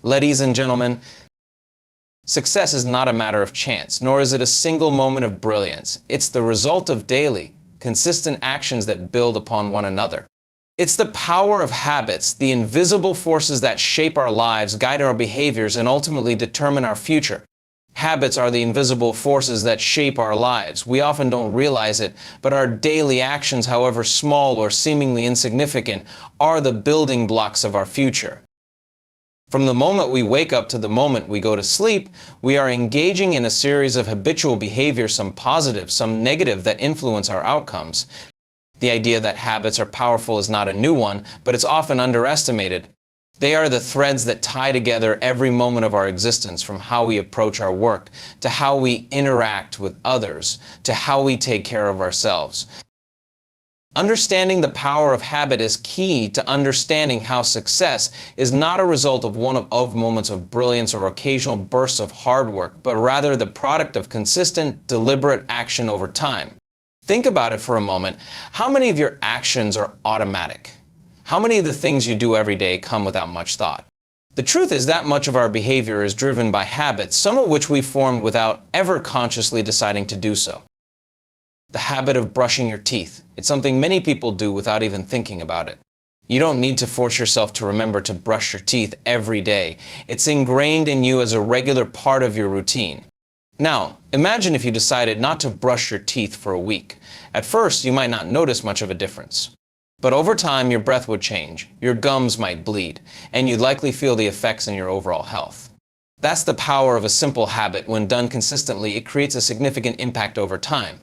Ladies and gentlemen, success is not a matter of chance, nor is it a single moment of brilliance. It's the result of daily, consistent actions that build upon one another. It's the power of habits, the invisible forces that shape our lives, guide our behaviors, and ultimately determine our future. Habits are the invisible forces that shape our lives. We often don't realize it, but our daily actions, however small or seemingly insignificant, are the building blocks of our future. From the moment we wake up to the moment we go to sleep, we are engaging in a series of habitual behaviors, some positive, some negative, that influence our outcomes. The idea that habits are powerful is not a new one, but it's often underestimated. They are the threads that tie together every moment of our existence, from how we approach our work, to how we interact with others, to how we take care of ourselves. Understanding the power of habit is key to understanding how success is not a result of one-off moments of brilliance or occasional bursts of hard work, but rather the product of consistent, deliberate action over time. Think about it for a moment. How many of your actions are automatic? How many of the things you do every day come without much thought? The truth is that much of our behavior is driven by habits, some of which we formed without ever consciously deciding to do so. The habit of brushing your teeth. It's something many people do without even thinking about it. You don't need to force yourself to remember to brush your teeth every day. It's ingrained in you as a regular part of your routine. Now, imagine if you decided not to brush your teeth for a week. At first, you might not notice much of a difference. But over time, your breath would change, your gums might bleed, and you'd likely feel the effects in your overall health. That's the power of a simple habit. When done consistently, it creates a significant impact over time.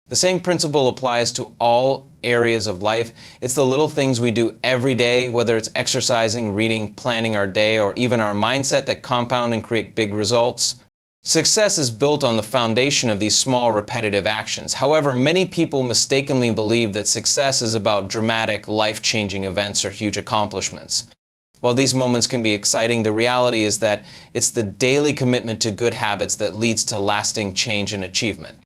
The same principle applies to all areas of life. It's the little things we do every day, whether it's exercising, reading, planning our day, or even our mindset, that compound and create big results. Success is built on the foundation of these small, repetitive actions. However, many people mistakenly believe that success is about dramatic, life-changing events or huge accomplishments. While these moments can be exciting, the reality is that it's the daily commitment to good habits that leads to lasting change and achievement.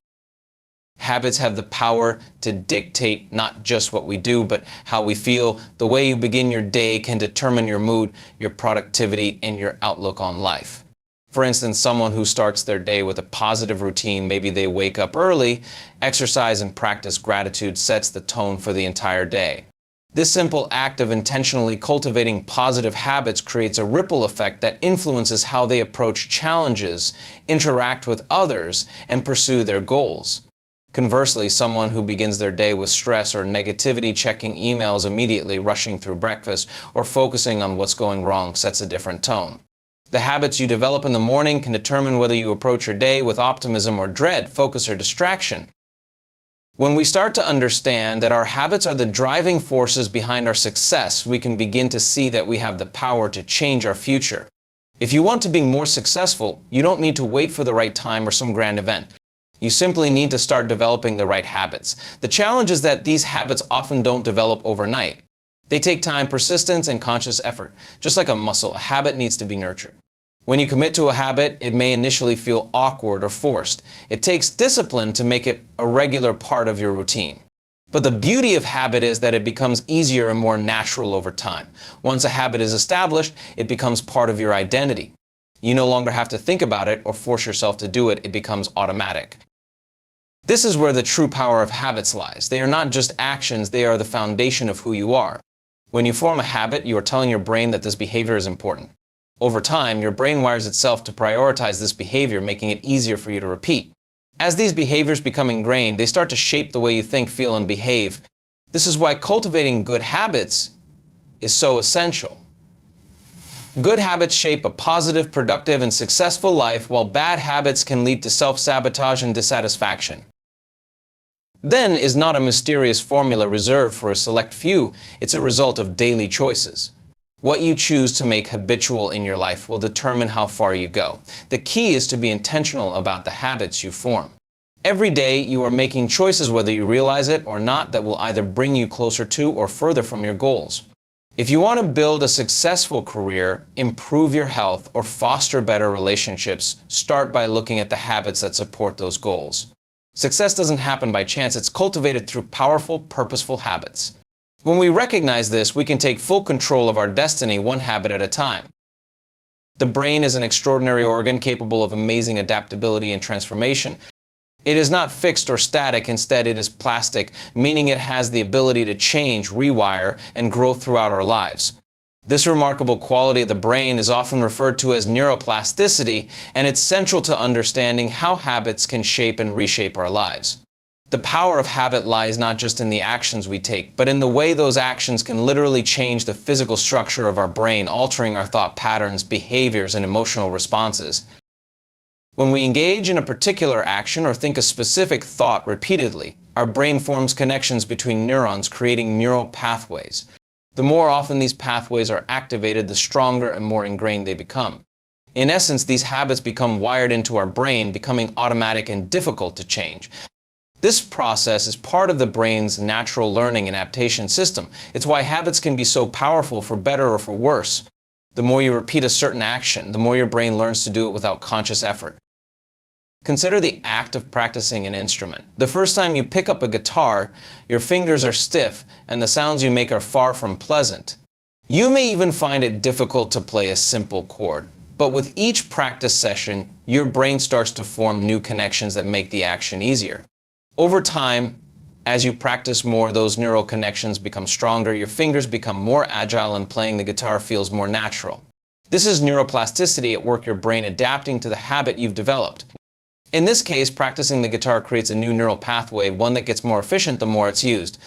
Habits have the power to dictate not just what we do, but how we feel. The way you begin your day can determine your mood, your productivity, and your outlook on life. For instance, someone who starts their day with a positive routine, maybe they wake up early, exercise and practice gratitude, sets the tone for the entire day. This simple act of intentionally cultivating positive habits creates a ripple effect that influences how they approach challenges, interact with others, and pursue their goals. Conversely, someone who begins their day with stress or negativity, checking emails immediately, rushing through breakfast, or focusing on what's going wrong, sets a different tone. The habits you develop in the morning can determine whether you approach your day with optimism or dread, focus or distraction. When we start to understand that our habits are the driving forces behind our success, we can begin to see that we have the power to change our future. If you want to be more successful, you don't need to wait for the right time or some grand event. You simply need to start developing the right habits. The challenge is that these habits often don't develop overnight. They take time, persistence, and conscious effort. Just like a muscle, a habit needs to be nurtured. When you commit to a habit, it may initially feel awkward or forced. It takes discipline to make it a regular part of your routine. But the beauty of habit is that it becomes easier and more natural over time. Once a habit is established, it becomes part of your identity. You no longer have to think about it or force yourself to do it. It becomes automatic. This is where the true power of habits lies. They are not just actions, they are the foundation of who you are. When you form a habit, you are telling your brain that this behavior is important. Over time, your brain wires itself to prioritize this behavior, making it easier for you to repeat. As these behaviors become ingrained, they start to shape the way you think, feel, and behave. This is why cultivating good habits is so essential. Good habits shape a positive, productive, and successful life, while bad habits can lead to self-sabotage and dissatisfaction. Then is not a mysterious formula reserved for a select few. It's a result of daily choices. What you choose to make habitual in your life will determine how far you go. The key is to be intentional about the habits you form. Every day you are making choices, whether you realize it or not, that will either bring you closer to or further from your goals. If you want to build a successful career, improve your health, or foster better relationships, start by looking at the habits that support those goals. Success doesn't happen by chance. It's cultivated through powerful, purposeful habits. When we recognize this, we can take full control of our destiny, one habit at a time. The brain is an extraordinary organ capable of amazing adaptability and transformation. It is not fixed or static, instead it is plastic, meaning it has the ability to change, rewire, and grow throughout our lives. This remarkable quality of the brain is often referred to as neuroplasticity, and it's central to understanding how habits can shape and reshape our lives. The power of habit lies not just in the actions we take, but in the way those actions can literally change the physical structure of our brain, altering our thought patterns, behaviors, and emotional responses. When we engage in a particular action or think a specific thought repeatedly, our brain forms connections between neurons, creating neural pathways. The more often these pathways are activated, the stronger and more ingrained they become. In essence, these habits become wired into our brain, becoming automatic and difficult to change. This process is part of the brain's natural learning and adaptation system. It's why habits can be so powerful, for better or for worse. The more you repeat a certain action, the more your brain learns to do it without conscious effort. Consider the act of practicing an instrument. The first time you pick up a guitar, your fingers are stiff and the sounds you make are far from pleasant. You may even find it difficult to play a simple chord. But with each practice session, your brain starts to form new connections that make the action easier. Over time, as you practice more, those neural connections become stronger, your fingers become more agile, and playing the guitar feels more natural. This is neuroplasticity at work, your brain adapting to the habit you've developed. In this case, practicing the guitar creates a new neural pathway, one that gets more efficient the more it's used.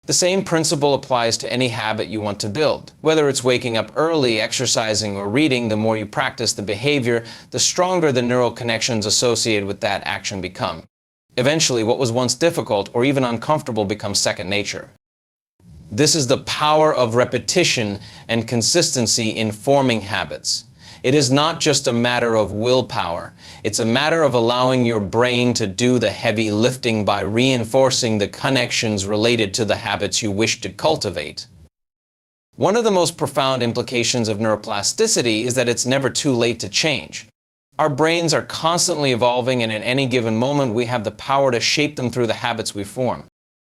The same principle applies to any habit you want to build. Whether it's waking up early, exercising, or reading, the more you practice the behavior, the stronger the neural connections associated with that action become. Eventually, what was once difficult or even uncomfortable becomes second nature. This is the power of repetition and consistency in forming habits. It is not just a matter of willpower. It's a matter of allowing your brain to do the heavy lifting by reinforcing the connections related to the habits you wish to cultivate. One of the most profound implications of neuroplasticity is that it's never too late to change. Our brains are constantly evolving, and at any given moment we have the power to shape them through the habits we form.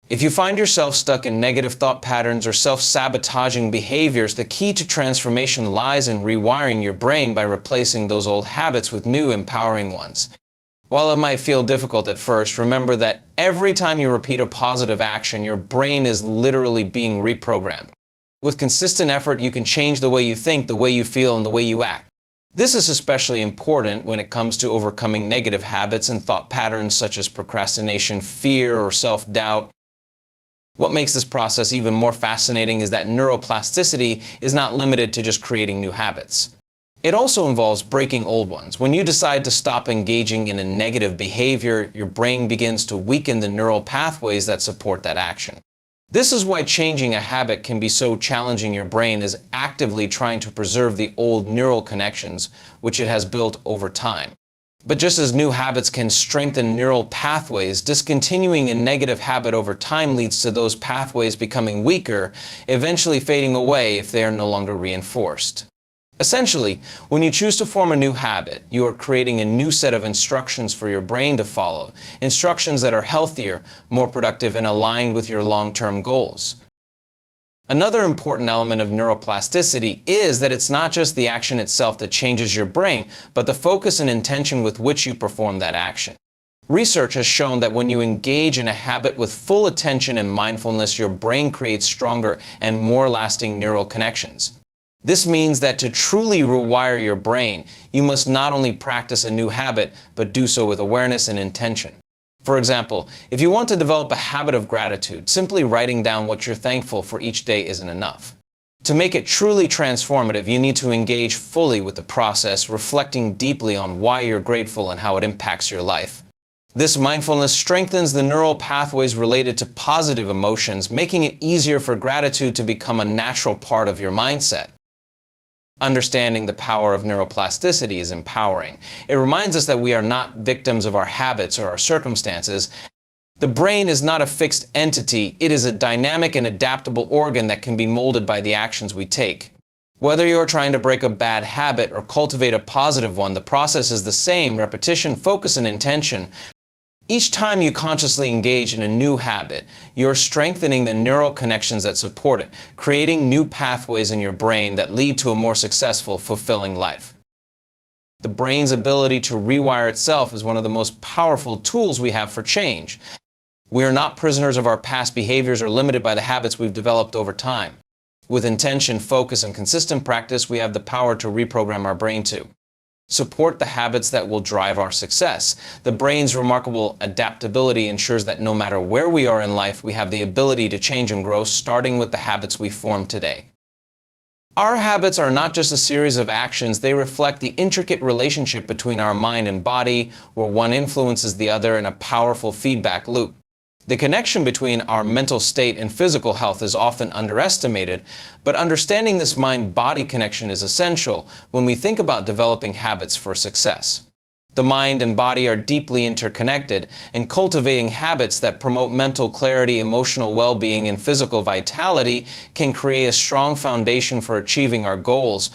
If you find yourself stuck in negative thought patterns or self-sabotaging behaviors, the key to transformation lies in rewiring your brain by replacing those old habits with new, empowering ones. While it might feel difficult at first, remember that every time you repeat a positive action, your brain is literally being reprogrammed. With consistent effort, you can change the way you think, the way you feel, and the way you act. This is especially important when it comes to overcoming negative habits and thought patterns such as procrastination, fear, or self-doubt. What makes this process even more fascinating is that neuroplasticity is not limited to just creating new habits. It also involves breaking old ones. When you decide to stop engaging in a negative behavior, your brain begins to weaken the neural pathways that support that action. This is why changing a habit can be so challenging. Your brain is actively trying to preserve the old neural connections which it has built over time. But just as new habits can strengthen neural pathways, discontinuing a negative habit over time leads to those pathways becoming weaker, eventually fading away if they are no longer reinforced. Essentially, when you choose to form a new habit, you are creating a new set of instructions for your brain to follow, instructions that are healthier, more productive, and aligned with your long-term goals. Another important element of neuroplasticity is that it's not just the action itself that changes your brain, but the focus and intention with which you perform that action. Research has shown that when you engage in a habit with full attention and mindfulness, your brain creates stronger and more lasting neural connections. This means that to truly rewire your brain, you must not only practice a new habit, but do so with awareness and intention. For example, if you want to develop a habit of gratitude, simply writing down what you're thankful for each day isn't enough. To make it truly transformative, you need to engage fully with the process, reflecting deeply on why you're grateful and how it impacts your life. This mindfulness strengthens the neural pathways related to positive emotions, making it easier for gratitude to become a natural part of your mindset. Understanding the power of neuroplasticity is empowering. It reminds us that we are not victims of our habits or our circumstances. The brain is not a fixed entity. It is a dynamic and adaptable organ that can be molded by the actions we take. Whether you're trying to break a bad habit or cultivate a positive one, the process is the same: repetition, focus, and intention. Each time you consciously engage in a new habit, you're strengthening the neural connections that support it, creating new pathways in your brain that lead to a more successful, fulfilling life. The brain's ability to rewire itself is one of the most powerful tools we have for change. We are not prisoners of our past behaviors or limited by the habits we've developed over time. With intention, focus, and consistent practice, we have the power to reprogram our brain to support the habits that will drive our success. The brain's remarkable adaptability ensures that no matter where we are in life, we have the ability to change and grow, starting with the habits we form today. Our habits are not just a series of actions, they reflect the intricate relationship between our mind and body, where one influences the other in a powerful feedback loop. The connection between our mental state and physical health is often underestimated, but understanding this mind-body connection is essential when we think about developing habits for success. The mind and body are deeply interconnected, and cultivating habits that promote mental clarity, emotional well-being, and physical vitality can create a strong foundation for achieving our goals.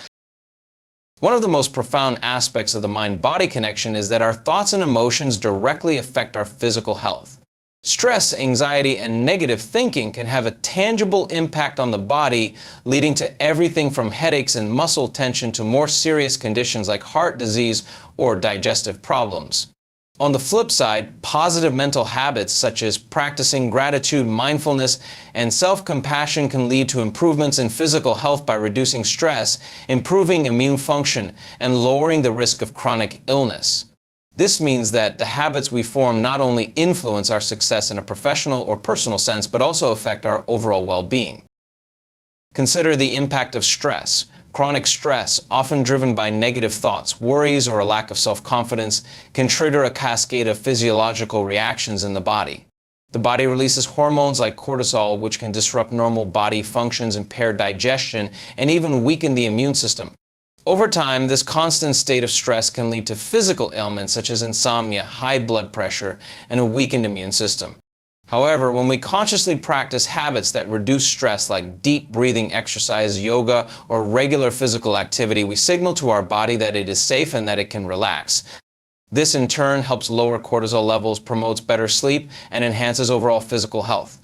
One of the most profound aspects of the mind-body connection is that our thoughts and emotions directly affect our physical health. Stress, anxiety, and negative thinking can have a tangible impact on the body, leading to everything from headaches and muscle tension to more serious conditions like heart disease or digestive problems. On the flip side, positive mental habits such as practicing gratitude, mindfulness, and self-compassion can lead to improvements in physical health by reducing stress, improving immune function, and lowering the risk of chronic illness. This means that the habits we form not only influence our success in a professional or personal sense, but also affect our overall well-being. Consider the impact of stress. Chronic stress, often driven by negative thoughts, worries, or a lack of self-confidence, can trigger a cascade of physiological reactions in the body. The body releases hormones like cortisol, which can disrupt normal body functions, impair digestion, and even weaken the immune system. Over time, this constant state of stress can lead to physical ailments such as insomnia, high blood pressure, and a weakened immune system. However, when we consciously practice habits that reduce stress like deep breathing exercise, yoga, or regular physical activity, we signal to our body that it is safe and that it can relax. This in turn helps lower cortisol levels, promotes better sleep, and enhances overall physical health.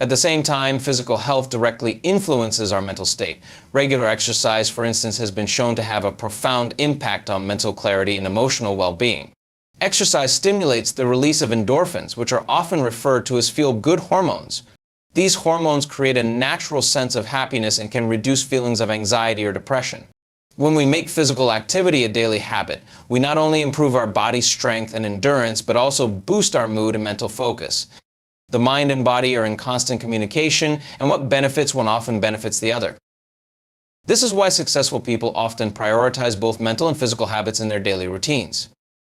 At the same time, physical health directly influences our mental state. Regular exercise, for instance, has been shown to have a profound impact on mental clarity and emotional well-being. Exercise stimulates the release of endorphins, which are often referred to as feel-good hormones. These hormones create a natural sense of happiness and can reduce feelings of anxiety or depression. When we make physical activity a daily habit, we not only improve our body's strength and endurance, but also boost our mood and mental focus. The mind and body are in constant communication, and what benefits one often benefits the other. This is why successful people often prioritize both mental and physical habits in their daily routines.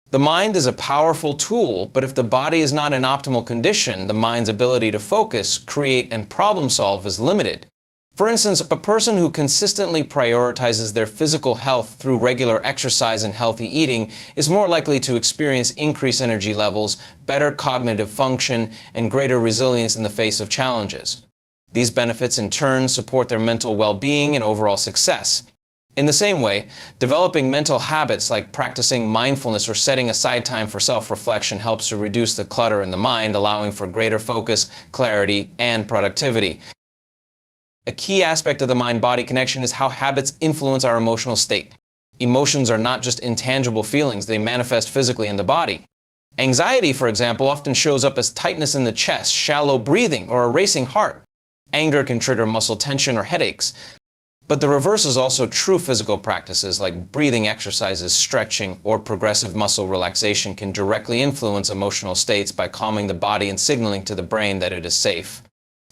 The mind is a powerful tool, but if the body is not in optimal condition, the mind's ability to focus, create, and problem solve is limited. For instance, a person who consistently prioritizes their physical health through regular exercise and healthy eating is more likely to experience increased energy levels, better cognitive function, and greater resilience in the face of challenges. These benefits in turn support their mental well-being and overall success. In the same way, developing mental habits like practicing mindfulness or setting aside time for self-reflection helps to reduce the clutter in the mind, allowing for greater focus, clarity, and productivity. A key aspect of the mind-body connection is how habits influence our emotional state. Emotions are not just intangible feelings, they manifest physically in the body. Anxiety, for example, often shows up as tightness in the chest, shallow breathing, or a racing heart. Anger can trigger muscle tension or headaches. But the reverse is also true. Physical practices like breathing exercises, stretching, or progressive muscle relaxation can directly influence emotional states by calming the body and signaling to the brain that it is safe.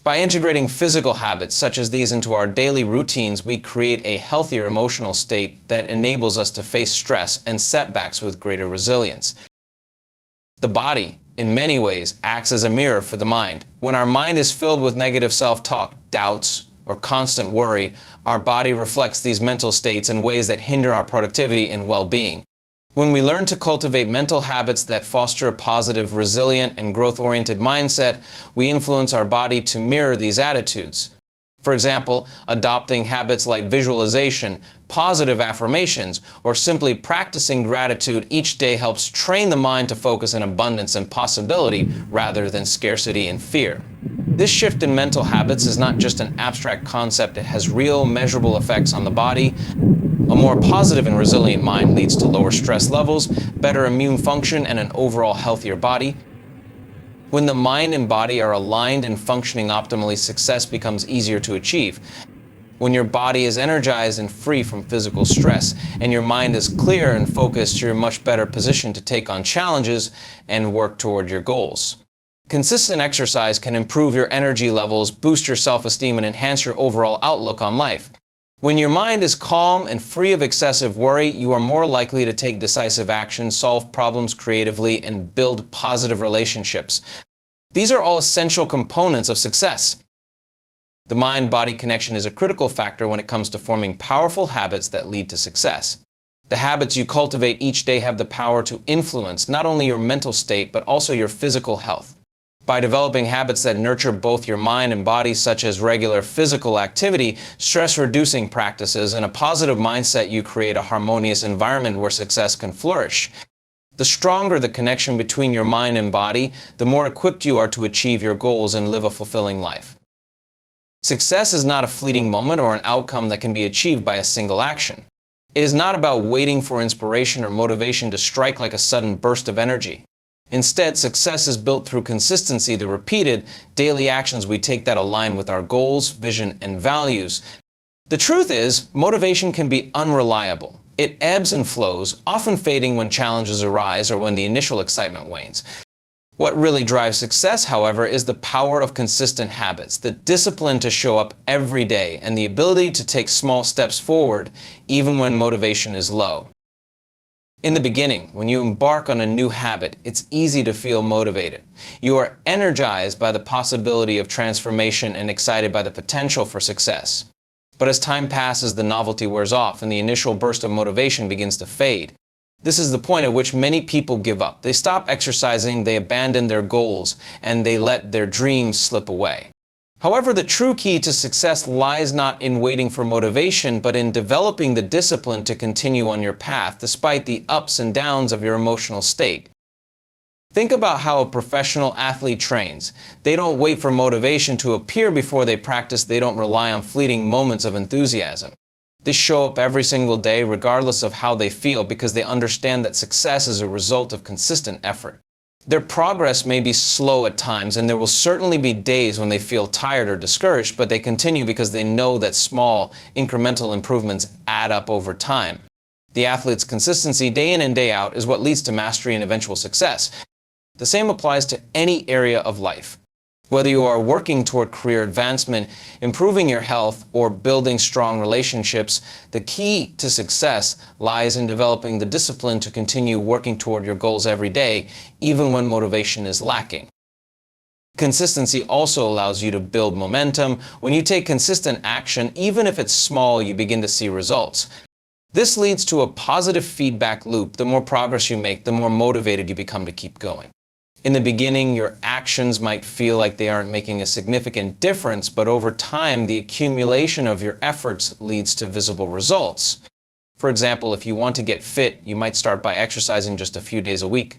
By integrating physical habits such as these into our daily routines, we create a healthier emotional state that enables us to face stress and setbacks with greater resilience. The body, in many ways, acts as a mirror for the mind. When our mind is filled with negative self-talk, doubts, or constant worry, our body reflects these mental states in ways that hinder our productivity and well-being. When we learn to cultivate mental habits that foster a positive, resilient, and growth-oriented mindset, we influence our body to mirror these attitudes. For example, adopting habits like visualization, positive affirmations, or simply practicing gratitude each day helps train the mind to focus on abundance and possibility rather than scarcity and fear. This shift in mental habits is not just an abstract concept, it has real, measurable effects on the body. A more positive and resilient mind leads to lower stress levels, better immune function, and an overall healthier body. When the mind and body are aligned and functioning optimally, success becomes easier to achieve. When your body is energized and free from physical stress, and your mind is clear and focused, you're in a much better position to take on challenges and work toward your goals. Consistent exercise can improve your energy levels, boost your self-esteem, and enhance your overall outlook on life. When your mind is calm and free of excessive worry, you are more likely to take decisive action, solve problems creatively, and build positive relationships. These are all essential components of success. The mind-body connection is a critical factor when it comes to forming powerful habits that lead to success. The habits you cultivate each day have the power to influence not only your mental state, but also your physical health. By developing habits that nurture both your mind and body, such as regular physical activity, stress-reducing practices, and a positive mindset, you create a harmonious environment where success can flourish. The stronger the connection between your mind and body, the more equipped you are to achieve your goals and live a fulfilling life. Success is not a fleeting moment or an outcome that can be achieved by a single action. It is not about waiting for inspiration or motivation to strike like a sudden burst of energy. Instead, success is built through consistency, the repeated daily actions we take that align with our goals, vision, and values. The truth is, motivation can be unreliable. It ebbs and flows, often fading when challenges arise or when the initial excitement wanes. What really drives success, however, is the power of consistent habits, the discipline to show up every day, and the ability to take small steps forward even when motivation is low. In the beginning, when you embark on a new habit, it's easy to feel motivated. You are energized by the possibility of transformation and excited by the potential for success. But as time passes, the novelty wears off and the initial burst of motivation begins to fade. This is the point at which many people give up. They stop exercising, they abandon their goals, and they let their dreams slip away. However, the true key to success lies not in waiting for motivation, but in developing the discipline to continue on your path despite the ups and downs of your emotional state. Think about how a professional athlete trains. They don't wait for motivation to appear before they practice. They don't rely on fleeting moments of enthusiasm. They show up every single day regardless of how they feel because they understand that success is a result of consistent effort. Their progress may be slow at times, and there will certainly be days when they feel tired or discouraged, but they continue because they know that small, incremental improvements add up over time. The athlete's consistency day in and day out is what leads to mastery and eventual success. The same applies to any area of life. Whether you are working toward career advancement, improving your health, or building strong relationships, the key to success lies in developing the discipline to continue working toward your goals every day, even when motivation is lacking. Consistency also allows you to build momentum. When you take consistent action, even if it's small, you begin to see results. This leads to a positive feedback loop. The more progress you make, the more motivated you become to keep going. In the beginning, your actions might feel like they aren't making a significant difference, but over time, the accumulation of your efforts leads to visible results. For example, if you want to get fit, you might start by exercising just a few days a week.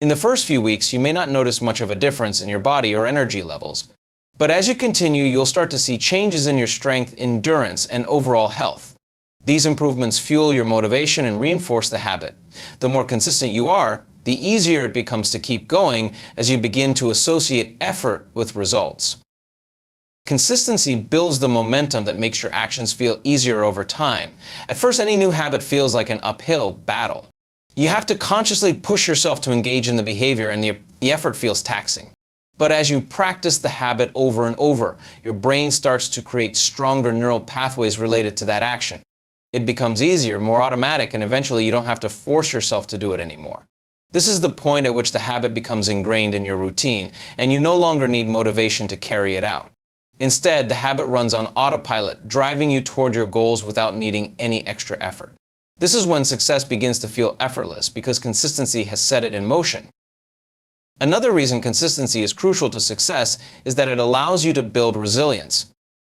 In the first few weeks, you may not notice much of a difference in your body or energy levels. But as you continue, you'll start to see changes in your strength, endurance, and overall health. These improvements fuel your motivation and reinforce the habit. The more consistent you are, the easier it becomes to keep going as you begin to associate effort with results. Consistency builds the momentum that makes your actions feel easier over time. At first, any new habit feels like an uphill battle. You have to consciously push yourself to engage in the behavior, and the effort feels taxing. But as you practice the habit over and over, your brain starts to create stronger neural pathways related to that action. It becomes easier, more automatic, and eventually you don't have to force yourself to do it anymore. This is the point at which the habit becomes ingrained in your routine, and you no longer need motivation to carry it out. Instead, the habit runs on autopilot, driving you toward your goals without needing any extra effort. This is when success begins to feel effortless, because consistency has set it in motion. Another reason consistency is crucial to success is that it allows you to build resilience.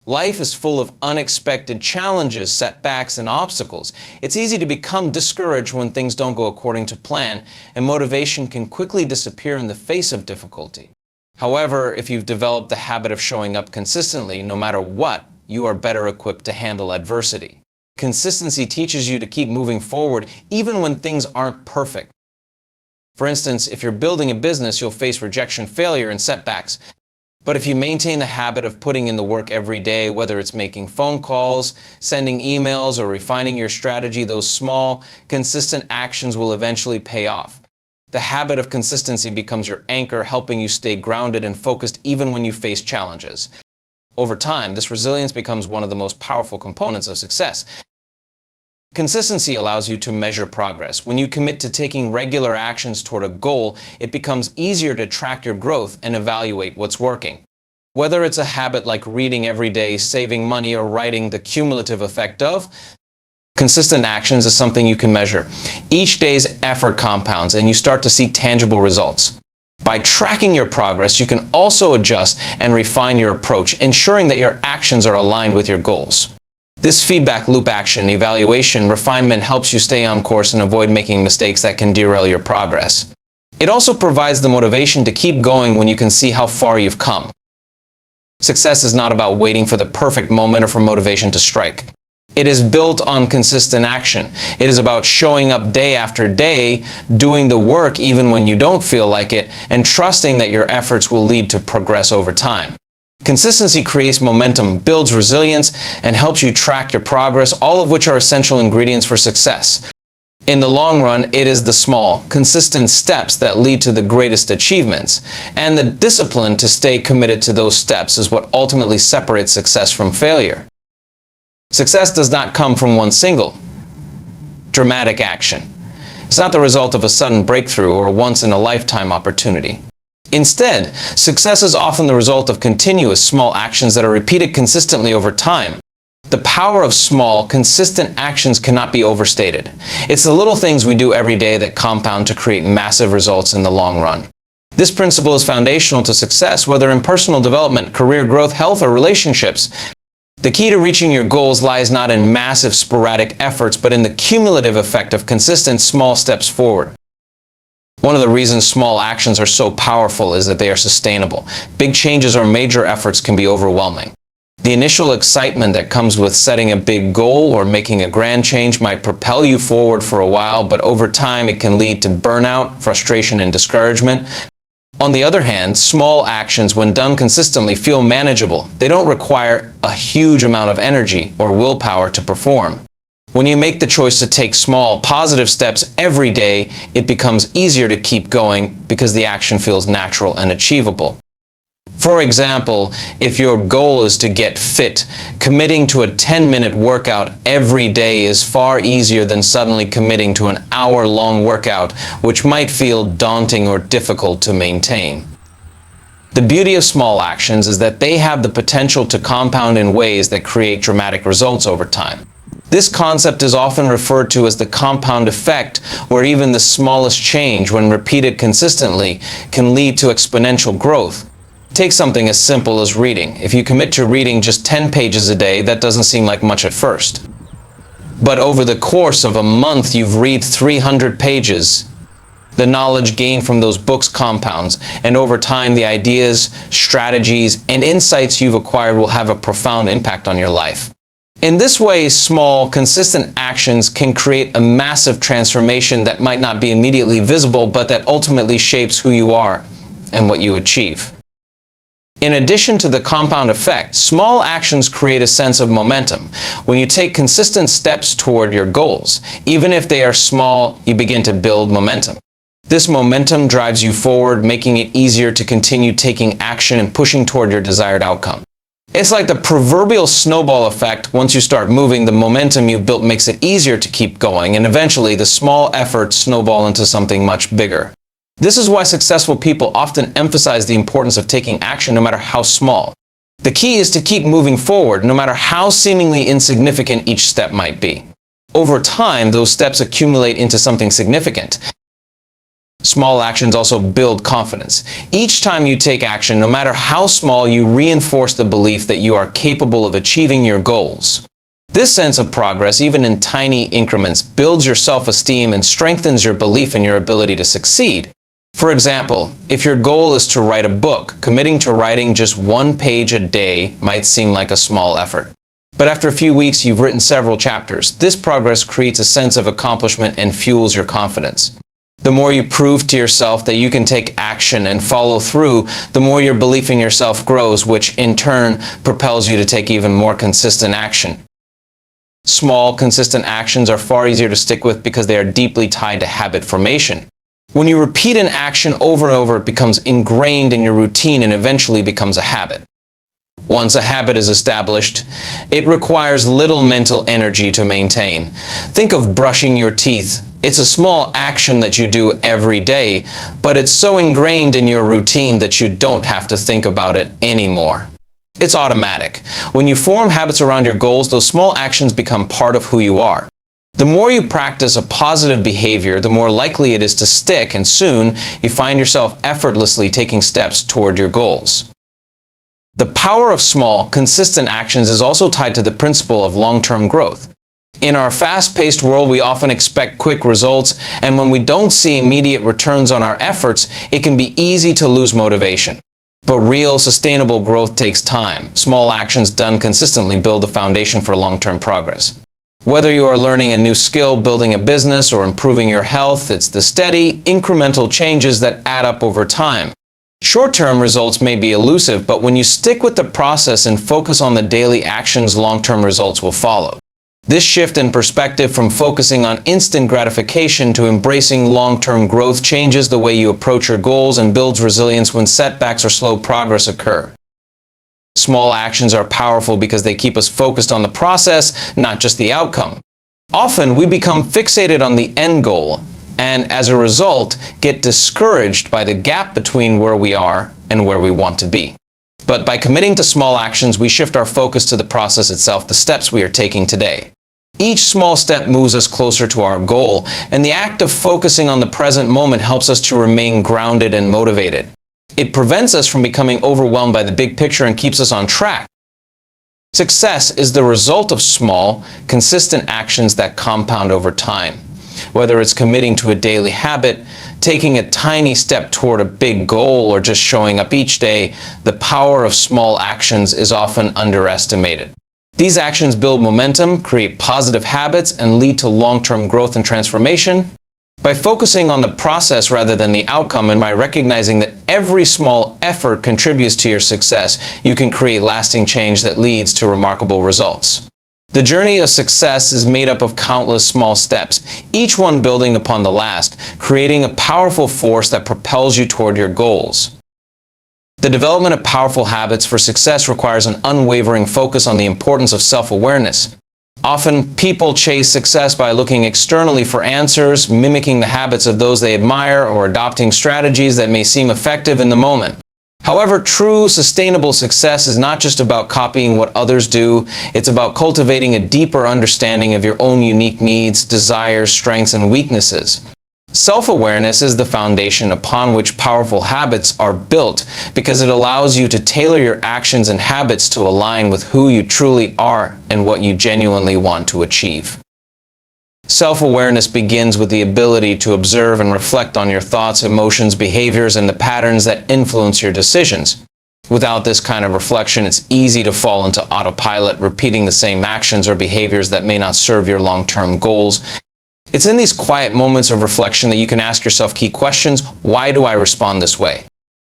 Life is full of unexpected challenges, setbacks, and obstacles. It's easy to become discouraged when things don't go according to plan, and motivation can quickly disappear in the face of difficulty. However, if you've developed the habit of showing up consistently, no matter what, you are better equipped to handle adversity. Consistency teaches you to keep moving forward even when things aren't perfect. For instance, if you're building a business, you'll face rejection, failure, and setbacks. But if you maintain the habit of putting in the work every day, whether it's making phone calls, sending emails, or refining your strategy, those small, consistent actions will eventually pay off. The habit of consistency becomes your anchor, helping you stay grounded and focused even when you face challenges. Over time, this resilience becomes one of the most powerful components of success. Consistency allows you to measure progress. When you commit to taking regular actions toward a goal, it becomes easier to track your growth and evaluate what's working. Whether it's a habit like reading every day, saving money, or writing, the cumulative effect of consistent actions is something you can measure. Each day's effort compounds, and you start to see tangible results. By tracking your progress, you can also adjust and refine your approach, ensuring that your actions are aligned with your goals. This feedback loop action, evaluation, refinement helps you stay on course and avoid making mistakes that can derail your progress. It also provides the motivation to keep going when you can see how far you've come. Success is not about waiting for the perfect moment or for motivation to strike. It is built on consistent action. It is about showing up day after day, doing the work even when you don't feel like it, and trusting that your efforts will lead to progress over time. Consistency creates momentum, builds resilience, and helps you track your progress, all of which are essential ingredients for success. In the long run, it is the small, consistent steps that lead to the greatest achievements, and the discipline to stay committed to those steps is what ultimately separates success from failure. Success does not come from one single, dramatic action. It's not the result of a sudden breakthrough or a once-in-a-lifetime opportunity. Instead, success is often the result of continuous small actions that are repeated consistently over time. The power of small, consistent actions cannot be overstated. It's the little things we do every day that compound to create massive results in the long run. This principle is foundational to success, whether in personal development, career growth, health, or relationships. The key to reaching your goals lies not in massive, sporadic efforts, but in the cumulative effect of consistent, small steps forward. One of the reasons small actions are so powerful is that they are sustainable. Big changes or major efforts can be overwhelming. The initial excitement that comes with setting a big goal or making a grand change might propel you forward for a while, but over time it can lead to burnout, frustration, and discouragement. On the other hand, small actions, when done consistently, feel manageable. They don't require a huge amount of energy or willpower to perform. When you make the choice to take small, positive steps every day, it becomes easier to keep going because the action feels natural and achievable. For example, if your goal is to get fit, committing to a 10-minute workout every day is far easier than suddenly committing to an hour-long workout, which might feel daunting or difficult to maintain. The beauty of small actions is that they have the potential to compound in ways that create dramatic results over time. This concept is often referred to as the compound effect, where even the smallest change, when repeated consistently, can lead to exponential growth. Take something as simple as reading. If you commit to reading just 10 pages a day, that doesn't seem like much at first. But over the course of a month, you've read 300 pages. The knowledge gained from those books compounds, and over time, the ideas, strategies, and insights you've acquired will have a profound impact on your life. In this way, small, consistent actions can create a massive transformation that might not be immediately visible, but that ultimately shapes who you are and what you achieve. In addition to the compound effect, small actions create a sense of momentum. When you take consistent steps toward your goals, even if they are small, you begin to build momentum. This momentum drives you forward, making it easier to continue taking action and pushing toward your desired outcome. It's like the proverbial snowball effect. Once you start moving, the momentum you've built makes it easier to keep going, and eventually the small efforts snowball into something much bigger. This is why successful people often emphasize the importance of taking action no matter how small. The key is to keep moving forward, no matter how seemingly insignificant each step might be. Over time, those steps accumulate into something significant. Small actions also build confidence. Each time you take action, no matter how small, you reinforce the belief that you are capable of achieving your goals. This sense of progress, even in tiny increments, builds your self-esteem and strengthens your belief in your ability to succeed. For example, if your goal is to write a book, committing to writing just 1 page a day might seem like a small effort. But after a few weeks, you've written several chapters. This progress creates a sense of accomplishment and fuels your confidence. The more you prove to yourself that you can take action and follow through, the more your belief in yourself grows, which in turn propels you to take even more consistent action. Small, consistent actions are far easier to stick with because they are deeply tied to habit formation. When you repeat an action over and over, it becomes ingrained in your routine and eventually becomes a habit. Once a habit is established, it requires little mental energy to maintain. Think of brushing your teeth. It's a small action that you do every day, but it's so ingrained in your routine that you don't have to think about it anymore. It's automatic. When you form habits around your goals, those small actions become part of who you are. The more you practice a positive behavior, the more likely it is to stick, and soon you find yourself effortlessly taking steps toward your goals. The power of small, consistent actions is also tied to the principle of long-term growth. In our fast-paced world, we often expect quick results, and when we don't see immediate returns on our efforts, it can be easy to lose motivation. But real, sustainable growth takes time. Small actions done consistently build the foundation for long-term progress. Whether you are learning a new skill, building a business, or improving your health, it's the steady, incremental changes that add up over time. Short-term results may be elusive, but when you stick with the process and focus on the daily actions, long-term results will follow. This shift in perspective from focusing on instant gratification to embracing long-term growth changes the way you approach your goals and builds resilience when setbacks or slow progress occur. Small actions are powerful because they keep us focused on the process, not just the outcome. Often, we become fixated on the end goal, and as a result, get discouraged by the gap between where we are and where we want to be. But by committing to small actions, we shift our focus to the process itself, the steps we are taking today. Each small step moves us closer to our goal, and the act of focusing on the present moment helps us to remain grounded and motivated. It prevents us from becoming overwhelmed by the big picture and keeps us on track. Success is the result of small, consistent actions that compound over time. Whether it's committing to a daily habit, taking a tiny step toward a big goal, or just showing up each day, the power of small actions is often underestimated. These actions build momentum, create positive habits, and lead to long-term growth and transformation. By focusing on the process rather than the outcome, and by recognizing that every small effort contributes to your success, you can create lasting change that leads to remarkable results. The journey of success is made up of countless small steps, each one building upon the last, creating a powerful force that propels you toward your goals. The development of powerful habits for success requires an unwavering focus on the importance of self-awareness. Often, people chase success by looking externally for answers, mimicking the habits of those they admire, or adopting strategies that may seem effective in the moment. However, true, sustainable success is not just about copying what others do. It's about cultivating a deeper understanding of your own unique needs, desires, strengths, and weaknesses. Self-awareness is the foundation upon which powerful habits are built because it allows you to tailor your actions and habits to align with who you truly are and what you genuinely want to achieve. Self-awareness begins with the ability to observe and reflect on your thoughts, emotions, behaviors, and the patterns that influence your decisions. Without this kind of reflection, it's easy to fall into autopilot, repeating the same actions or behaviors that may not serve your long-term goals. It's in these quiet moments of reflection that you can ask yourself key questions. Why do I respond this way?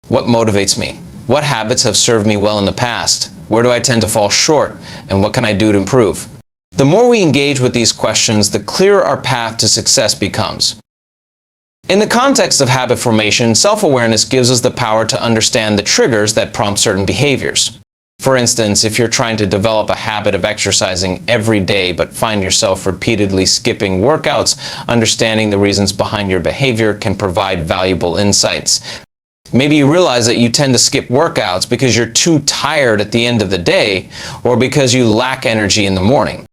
What motivates me? What habits have served me well in the past? Where do I tend to fall short? And what can I do to improve? The more we engage with these questions, the clearer our path to success becomes. In the context of habit formation, self-awareness gives us the power to understand the triggers that prompt certain behaviors. For instance, if you're trying to develop a habit of exercising every day but find yourself repeatedly skipping workouts, understanding the reasons behind your behavior can provide valuable insights. Maybe you realize that you tend to skip workouts because you're too tired at the end of the day or because you lack energy in the morning.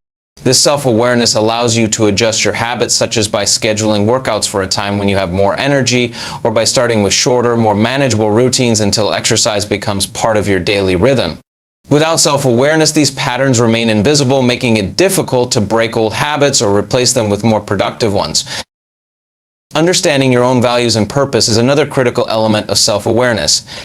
This self-awareness allows you to adjust your habits, such as by scheduling workouts for a time when you have more energy, or by starting with shorter, more manageable routines until exercise becomes part of your daily rhythm. Without self-awareness, these patterns remain invisible, making it difficult to break old habits or replace them with more productive ones. Understanding your own values and purpose is another critical element of self-awareness.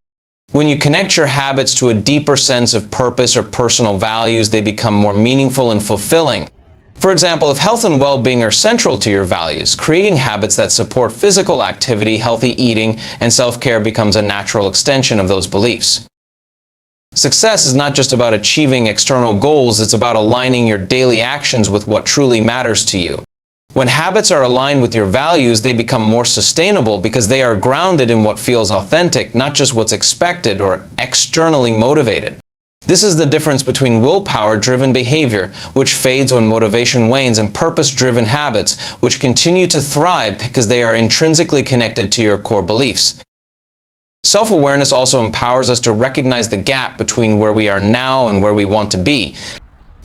When you connect your habits to a deeper sense of purpose or personal values, they become more meaningful and fulfilling. For example, if health and well-being are central to your values, creating habits that support physical activity, healthy eating, and self-care becomes a natural extension of those beliefs. Success is not just about achieving external goals, it's about aligning your daily actions with what truly matters to you. When habits are aligned with your values, they become more sustainable because they are grounded in what feels authentic, not just what's expected or externally motivated. This is the difference between willpower-driven behavior, which fades when motivation wanes, and purpose-driven habits, which continue to thrive because they are intrinsically connected to your core beliefs. Self-awareness also empowers us to recognize the gap between where we are now and where we want to be.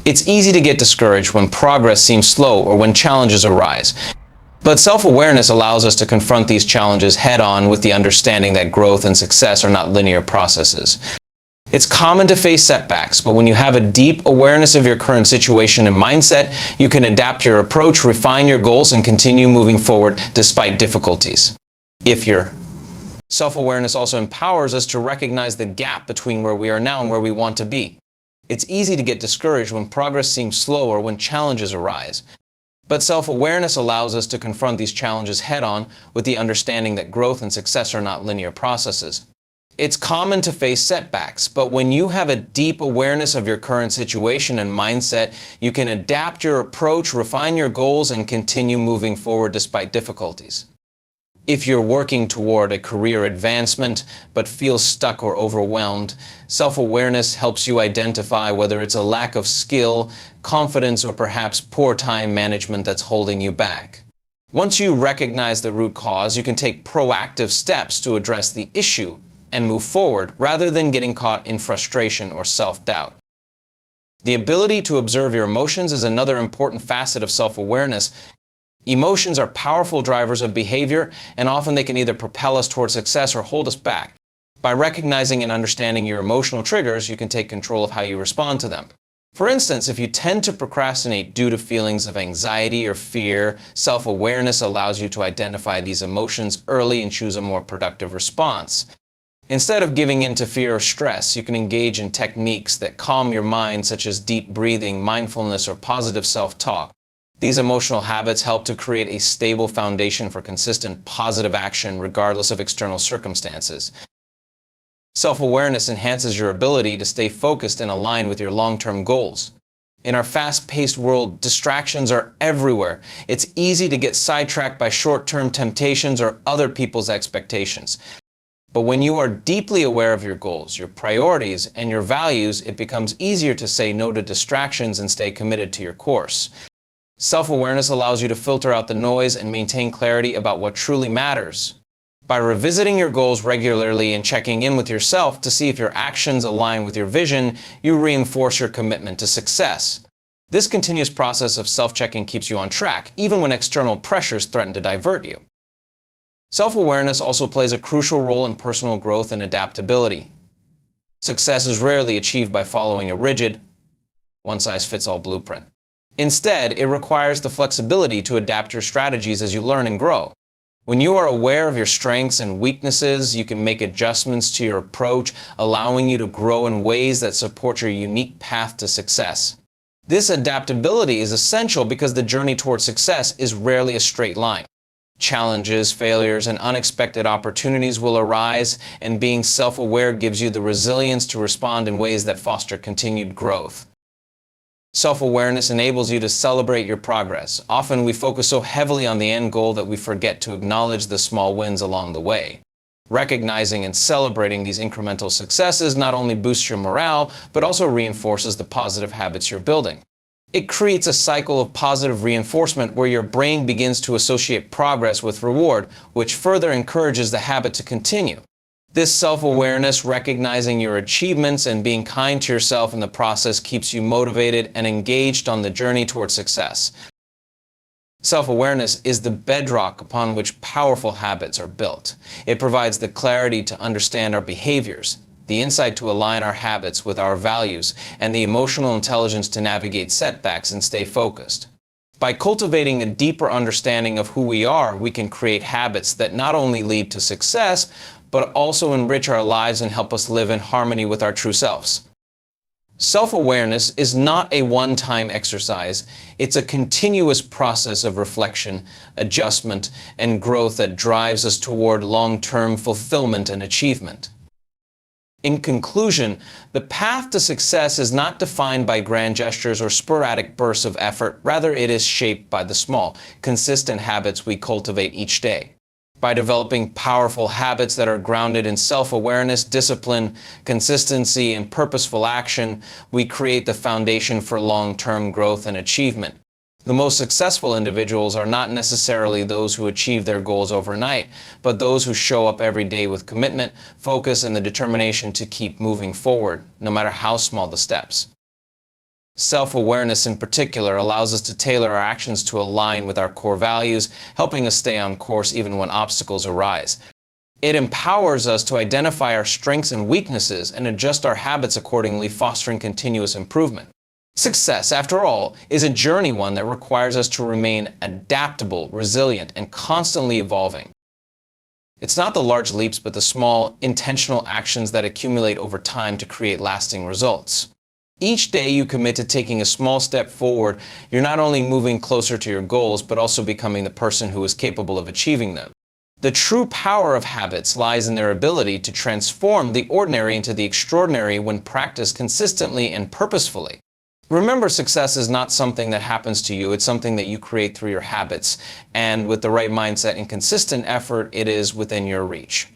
It's easy to get discouraged when progress seems slow or when challenges arise. But self-awareness allows us to confront these challenges head-on with the understanding that growth and success are not linear processes. It's common to face setbacks, but when you have a deep awareness of your current situation and mindset, you can adapt your approach, refine your goals, and continue moving forward despite difficulties. Self-awareness also empowers us to recognize the gap between where we are now and where we want to be. It's easy to get discouraged when progress seems slow or when challenges arise. But self-awareness allows us to confront these challenges head-on with the understanding that growth and success are not linear processes. It's common to face setbacks, but when you have a deep awareness of your current situation and mindset, you can adapt your approach, refine your goals, and continue moving forward despite difficulties. If you're working toward a career advancement but feel stuck or overwhelmed, self-awareness helps you identify whether it's a lack of skill, confidence, or perhaps poor time management that's holding you back. Once you recognize the root cause, you can take proactive steps to address the issue and move forward rather than getting caught in frustration or self-doubt. The ability to observe your emotions is another important facet of self-awareness. Emotions are powerful drivers of behavior, and often they can either propel us toward success or hold us back. By recognizing and understanding your emotional triggers, you can take control of how you respond to them. For instance, if you tend to procrastinate due to feelings of anxiety or fear, self-awareness allows you to identify these emotions early and choose a more productive response. Instead of giving in to fear or stress, you can engage in techniques that calm your mind, such as deep breathing, mindfulness, or positive self-talk. These emotional habits help to create a stable foundation for consistent positive action regardless of external circumstances. Self-awareness enhances your ability to stay focused and aligned with your long-term goals. In our fast-paced world, distractions are everywhere. It's easy to get sidetracked by short-term temptations or other people's expectations. But when you are deeply aware of your goals, your priorities, and your values, it becomes easier to say no to distractions and stay committed to your course. Self-awareness allows you to filter out the noise and maintain clarity about what truly matters. By revisiting your goals regularly and checking in with yourself to see if your actions align with your vision, you reinforce your commitment to success. This continuous process of self-checking keeps you on track, even when external pressures threaten to divert you. Self-awareness also plays a crucial role in personal growth and adaptability. Success is rarely achieved by following a rigid, one-size-fits-all blueprint. Instead, it requires the flexibility to adapt your strategies as you learn and grow. When you are aware of your strengths and weaknesses, you can make adjustments to your approach, allowing you to grow in ways that support your unique path to success. This adaptability is essential because the journey toward success is rarely a straight line. Challenges, failures, and unexpected opportunities will arise, and being self-aware gives you the resilience to respond in ways that foster continued growth. Self-awareness enables you to celebrate your progress. Often we focus so heavily on the end goal that we forget to acknowledge the small wins along the way. Recognizing and celebrating these incremental successes not only boosts your morale, but also reinforces the positive habits you're building. It creates a cycle of positive reinforcement where your brain begins to associate progress with reward, which further encourages the habit to continue. This self-awareness, recognizing your achievements and being kind to yourself in the process, keeps you motivated and engaged on the journey toward success. Self-awareness is the bedrock upon which powerful habits are built. It provides the clarity to understand our behaviors, the insight to align our habits with our values, and the emotional intelligence to navigate setbacks and stay focused. By cultivating a deeper understanding of who we are, we can create habits that not only lead to success, but also enrich our lives and help us live in harmony with our true selves. Self-awareness is not a one-time exercise. It's a continuous process of reflection, adjustment, and growth that drives us toward long-term fulfillment and achievement. In conclusion, the path to success is not defined by grand gestures or sporadic bursts of effort. Rather, it is shaped by the small, consistent habits we cultivate each day. By developing powerful habits that are grounded in self-awareness, discipline, consistency, and purposeful action, we create the foundation for long-term growth and achievement. The most successful individuals are not necessarily those who achieve their goals overnight, but those who show up every day with commitment, focus, and the determination to keep moving forward, no matter how small the steps. Self-awareness in particular allows us to tailor our actions to align with our core values, helping us stay on course even when obstacles arise. It empowers us to identify our strengths and weaknesses and adjust our habits accordingly, fostering continuous improvement. Success, after all, is a journey, one that requires us to remain adaptable, resilient, and constantly evolving. It's not the large leaps, but the small, intentional actions that accumulate over time to create lasting results. Each day you commit to taking a small step forward, you're not only moving closer to your goals, but also becoming the person who is capable of achieving them. The true power of habits lies in their ability to transform the ordinary into the extraordinary when practiced consistently and purposefully. Remember, success is not something that happens to you, it's something that you create through your habits, and with the right mindset and consistent effort, it is within your reach.